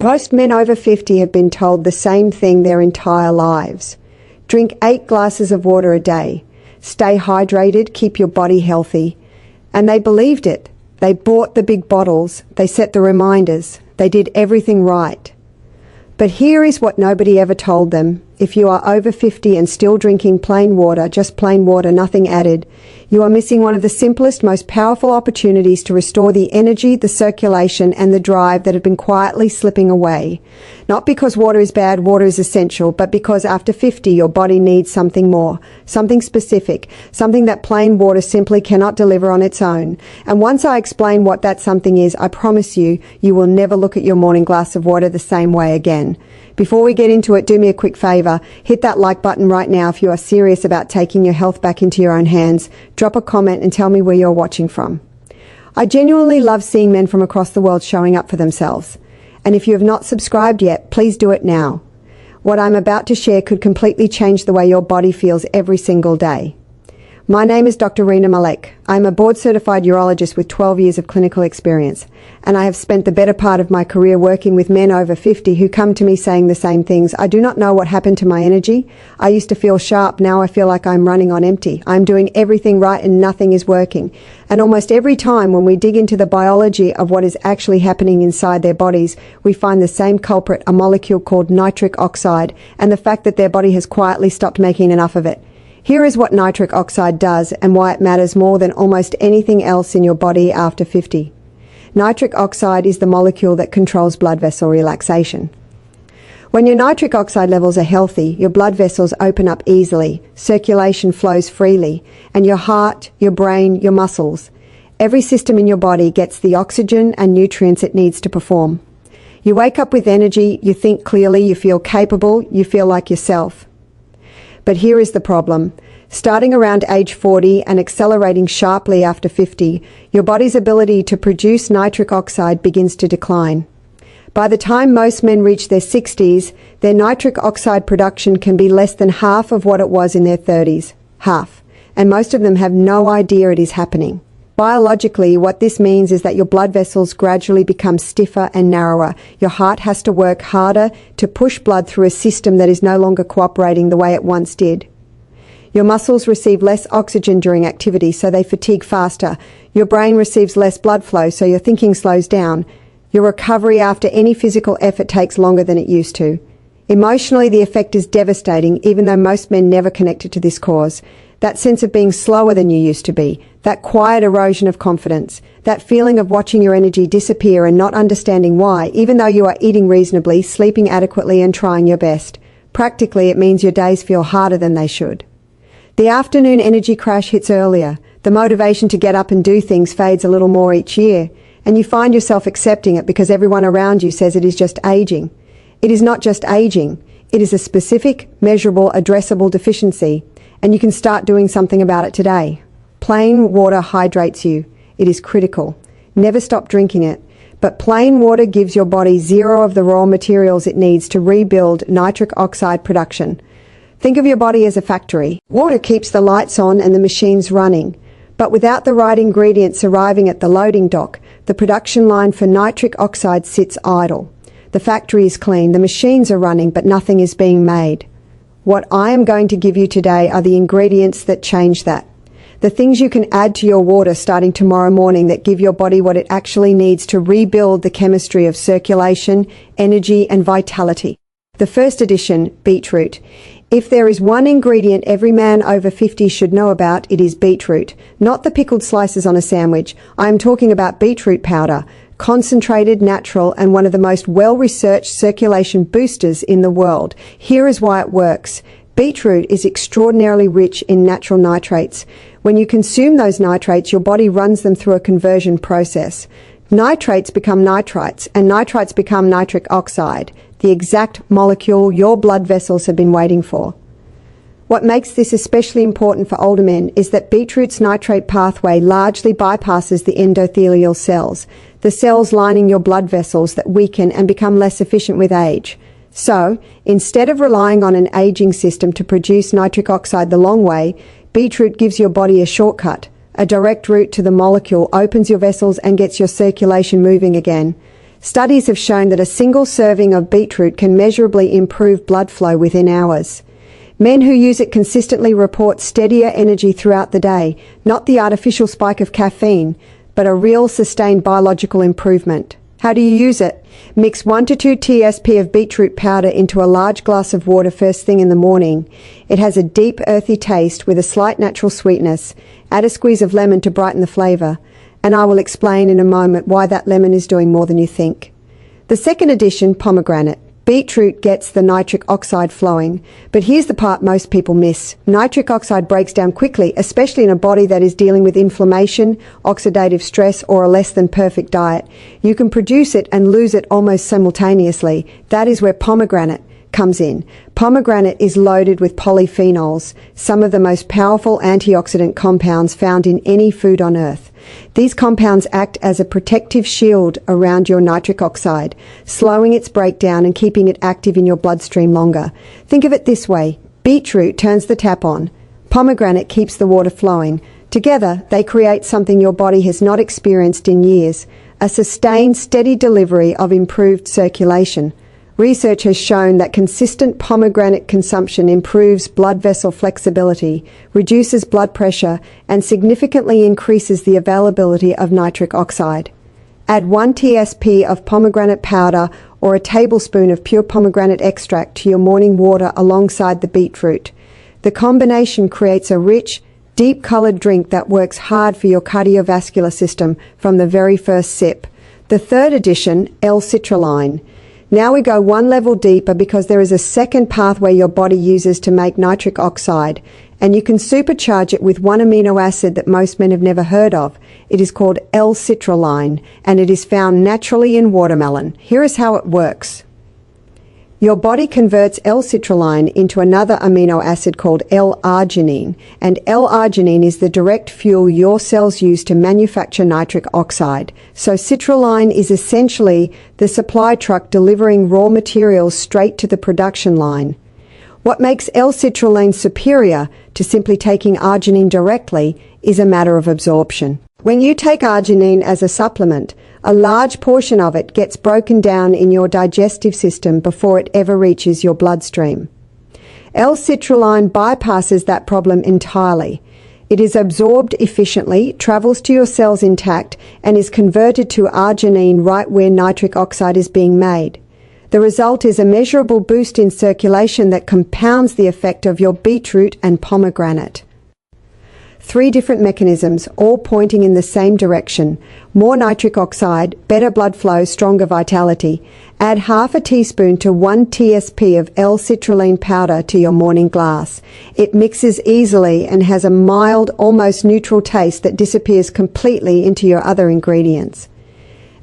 Most men over 50 have been told the same thing their entire lives. Drink 8 glasses of water a day. Stay hydrated, keep your body healthy. And they believed it. They bought the big bottles. They set the reminders. They did everything right. But here is what nobody ever told them. If you are over 50 and still drinking plain water, just plain water, nothing added, you are missing one of the simplest, most powerful opportunities to restore the energy, the circulation, and the drive that have been quietly slipping away. Not because water is bad, water is essential, but because after 50 your body needs something more, something specific, something that plain water simply cannot deliver on its own. And once I explain what that something is, I promise you, you will never look at your morning glass of water the same way again. Before we get into it, do me a quick favor. Hit that like button right now if you are serious about taking your health back into your own hands. Drop a comment and tell me where you're watching from. I genuinely love seeing men from across the world showing up for themselves. And if you have not subscribed yet, please do it now. What I'm about to share could completely change the way your body feels every single day. My name is Dr. Reena Malek. I'm a board-certified urologist with 12 years of clinical experience, and I have spent the better part of my career working with men over 50 who come to me saying the same things. I do not know what happened to my energy. I used to feel sharp. Now I feel like I'm running on empty. I'm doing everything right and nothing is working. And almost every time when we dig into the biology of what is actually happening inside their bodies, we find the same culprit, a molecule called nitric oxide, and the fact that their body has quietly stopped making enough of it. Here is what nitric oxide does and why it matters more than almost anything else in your body after 50. Nitric oxide is the molecule that controls blood vessel relaxation. When your nitric oxide levels are healthy, your blood vessels open up easily, circulation flows freely, and your heart, your brain, your muscles, every system in your body gets the oxygen and nutrients it needs to perform. You wake up with energy, you think clearly, you feel capable, you feel like yourself. But here is the problem. Starting around age 40 and accelerating sharply after 50, your body's ability to produce nitric oxide begins to decline. By the time most men reach their 60s, their nitric oxide production can be less than half of what it was in their 30s. Half. And most of them have no idea it is happening. Biologically, what this means is that your blood vessels gradually become stiffer and narrower. Your heart has to work harder to push blood through a system that is no longer cooperating the way it once did. Your muscles receive less oxygen during activity, so they fatigue faster. Your brain receives less blood flow, so your thinking slows down. Your recovery after any physical effort takes longer than it used to. Emotionally, the effect is devastating, even though most men never connect it to this cause. That sense of being slower than you used to be, that quiet erosion of confidence, that feeling of watching your energy disappear and not understanding why, even though you are eating reasonably, sleeping adequately and trying your best. Practically, it means your days feel harder than they should. The afternoon energy crash hits earlier. The motivation to get up and do things fades a little more each year, and you find yourself accepting it because everyone around you says it is just aging. It is not just aging. It is a specific, measurable, addressable deficiency. And you can start doing something about it today. Plain water hydrates you. It is critical. Never stop drinking it. But plain water gives your body zero of the raw materials it needs to rebuild nitric oxide production. Think of your body as a factory. Water keeps the lights on and the machines running. But without the right ingredients arriving at the loading dock, the production line for nitric oxide sits idle. The factory is clean, the machines are running, but nothing is being made. What I am going to give you today are the ingredients that change that. The things you can add to your water starting tomorrow morning that give your body what it actually needs to rebuild the chemistry of circulation, energy, and vitality. The first addition, beetroot. If there is one ingredient every man over 50 should know about, it is beetroot. Not the pickled slices on a sandwich. I am talking about beetroot powder. Concentrated, natural, and one of the most well-researched circulation boosters in the world. Here is why it works. Beetroot is extraordinarily rich in natural nitrates. When you consume those nitrates, your body runs them through a conversion process. Nitrates become nitrites, and nitrites become nitric oxide, the exact molecule your blood vessels have been waiting for. What makes this especially important for older men is that beetroot's nitrate pathway largely bypasses the endothelial cells, the cells lining your blood vessels that weaken and become less efficient with age. So, instead of relying on an aging system to produce nitric oxide the long way, beetroot gives your body a shortcut. A direct route to the molecule opens your vessels and gets your circulation moving again. Studies have shown that a single serving of beetroot can measurably improve blood flow within hours. Men who use it consistently report steadier energy throughout the day, not the artificial spike of caffeine, but a real sustained biological improvement. How do you use it? Mix 1 to 2 tsp of beetroot powder into a large glass of water first thing in the morning. It has a deep, earthy taste with a slight natural sweetness. Add a squeeze of lemon to brighten the flavour, and I will explain in a moment why that lemon is doing more than you think. The second addition, pomegranate. Beetroot gets the nitric oxide flowing, but here's the part most people miss. Nitric oxide breaks down quickly, especially in a body that is dealing with inflammation, oxidative stress, or a less than perfect diet. You can produce it and lose it almost simultaneously. That is where pomegranate comes in. Pomegranate is loaded with polyphenols, some of the most powerful antioxidant compounds found in any food on earth. These compounds act as a protective shield around your nitric oxide, slowing its breakdown and keeping it active in your bloodstream longer. Think of it this way. Beetroot turns the tap on. Pomegranate keeps the water flowing. Together, they create something your body has not experienced in years, a sustained, steady delivery of improved circulation. Research has shown that consistent pomegranate consumption improves blood vessel flexibility, reduces blood pressure, and significantly increases the availability of nitric oxide. Add 1 tsp of pomegranate powder or a tablespoon of pure pomegranate extract to your morning water alongside the beetroot. The combination creates a rich, deep-colored drink that works hard for your cardiovascular system from the very first sip. The third addition, L-citrulline. Now we go one level deeper because there is a second pathway your body uses to make nitric oxide, and you can supercharge it with one amino acid that most men have never heard of. It is called L-citrulline, and it is found naturally in watermelon. Here is how it works. Your body converts L-citrulline into another amino acid called L-arginine, and L-arginine is the direct fuel your cells use to manufacture nitric oxide. So citrulline is essentially the supply truck delivering raw materials straight to the production line. What makes L-citrulline superior to simply taking arginine directly is a matter of absorption. When you take arginine as a supplement, a large portion of it gets broken down in your digestive system before it ever reaches your bloodstream. L-citrulline bypasses that problem entirely. It is absorbed efficiently, travels to your cells intact, and is converted to arginine right where nitric oxide is being made. The result is a measurable boost in circulation that compounds the effect of your beetroot and pomegranate. 3 different mechanisms, all pointing in the same direction. More nitric oxide, better blood flow, stronger vitality. Add half a teaspoon to 1 tsp of L-citrulline powder to your morning glass. It mixes easily and has a mild, almost neutral taste that disappears completely into your other ingredients.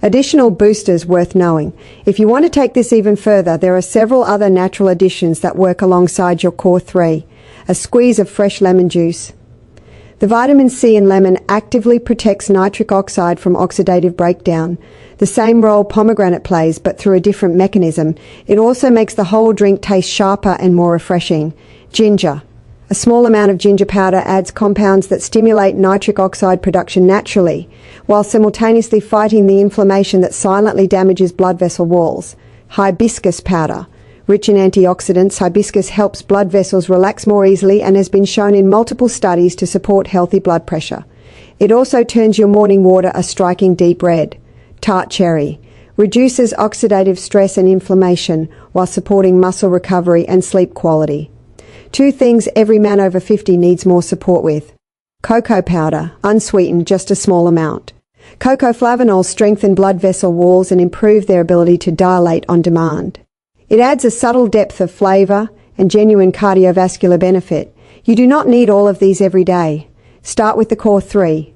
Additional boosters worth knowing. If you want to take this even further, there are several other natural additions that work alongside your core 3. A squeeze of fresh lemon juice. The vitamin C in lemon actively protects nitric oxide from oxidative breakdown. The same role pomegranate plays, but through a different mechanism. It also makes the whole drink taste sharper and more refreshing. Ginger. A small amount of ginger powder adds compounds that stimulate nitric oxide production naturally, while simultaneously fighting the inflammation that silently damages blood vessel walls. Hibiscus powder. Rich in antioxidants, hibiscus helps blood vessels relax more easily and has been shown in multiple studies to support healthy blood pressure. It also turns your morning water a striking deep red. Tart cherry. Reduces oxidative stress and inflammation while supporting muscle recovery and sleep quality. 2 things every man over 50 needs more support with. Cocoa powder, unsweetened, just a small amount. Cocoa flavonols strengthen blood vessel walls and improve their ability to dilate on demand. It adds a subtle depth of flavor and genuine cardiovascular benefit. You do not need all of these every day. Start with the core 3.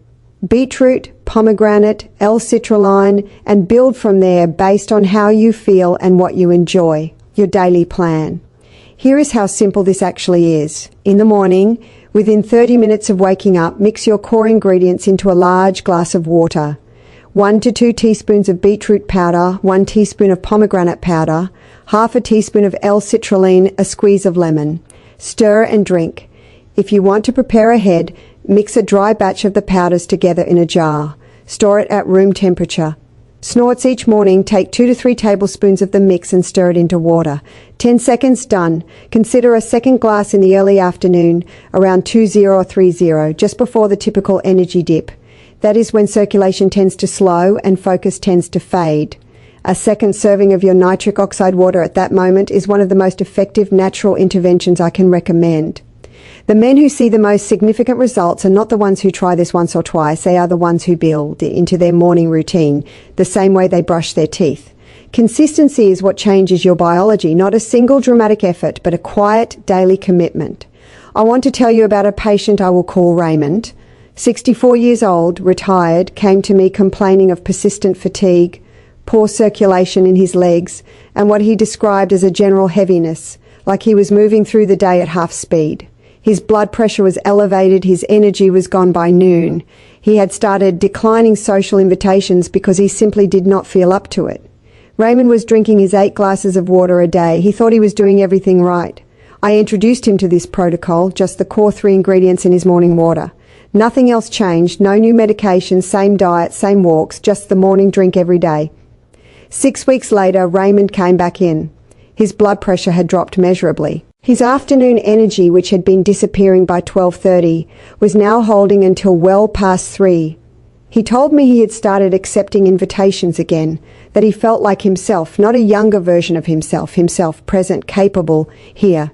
Beetroot, pomegranate, L-citrulline, and build from there based on how you feel and what you enjoy. Your daily plan. Here is how simple this actually is. In the morning, within 30 minutes of waking up, mix your core ingredients into a large glass of water. 1 to 2 teaspoons of beetroot powder, 1 teaspoon of pomegranate powder, half a teaspoon of L-citrulline, a squeeze of lemon. Stir and drink. If you want to prepare ahead, mix a dry batch of the powders together in a jar. Store it at room temperature. Snorts each morning. Take 2 to 3 tablespoons of the mix and stir it into water. 10 seconds, done. Consider a second glass in the early afternoon, around 20 or 30, just before the typical energy dip. That is when circulation tends to slow and focus tends to fade. A second serving of your nitric oxide water at that moment is one of the most effective natural interventions I can recommend. The men who see the most significant results are not the ones who try this once or twice. They are the ones who build it into their morning routine, the same way they brush their teeth. Consistency is what changes your biology, not a single dramatic effort, but a quiet daily commitment. I want to tell you about a patient I will call Raymond. 64 years old, retired, came to me complaining of persistent fatigue, poor circulation in his legs, and what he described as a general heaviness, like he was moving through the day at half speed. His blood pressure was elevated, his energy was gone by noon. He had started declining social invitations because he simply did not feel up to it. Raymond was drinking his 8 glasses of water a day. He thought he was doing everything right. I introduced him to this protocol, just the core 3 ingredients in his morning water. Nothing else changed, no new medications, same diet, same walks, just the morning drink every day. 6 weeks later, Raymond came back in. His blood pressure had dropped measurably. His afternoon energy, which had been disappearing by 12:30, was now holding until well past 3. He told me he had started accepting invitations again, that he felt like himself, not a younger version of himself present, capable, here.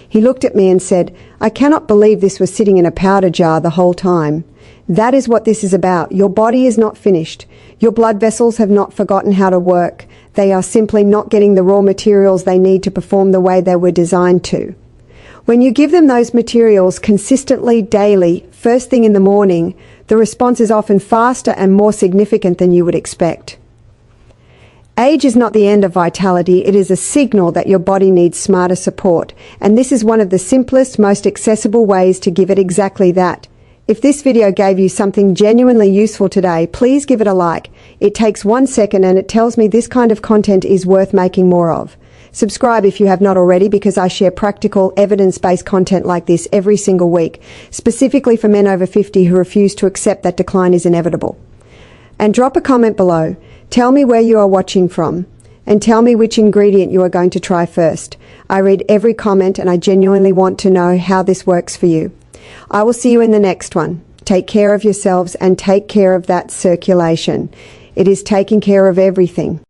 He looked at me and said, "I cannot believe this was sitting in a powder jar the whole time." That is what this is about. Your body is not finished. Your blood vessels have not forgotten how to work. They are simply not getting the raw materials they need to perform the way they were designed to. When you give them those materials consistently, daily, first thing in the morning, the response is often faster and more significant than you would expect. Age is not the end of vitality, it is a signal that your body needs smarter support, and this is one of the simplest, most accessible ways to give it exactly that. If this video gave you something genuinely useful today, please give it a like. It takes 1 second and it tells me this kind of content is worth making more of. Subscribe if you have not already, because I share practical, evidence-based content like this every single week, specifically for men over 50 who refuse to accept that decline is inevitable. And drop a comment below. Tell me where you are watching from, and tell me which ingredient you are going to try first. I read every comment and I genuinely want to know how this works for you. I will see you in the next one. Take care of yourselves and take care of that circulation. It is taking care of everything.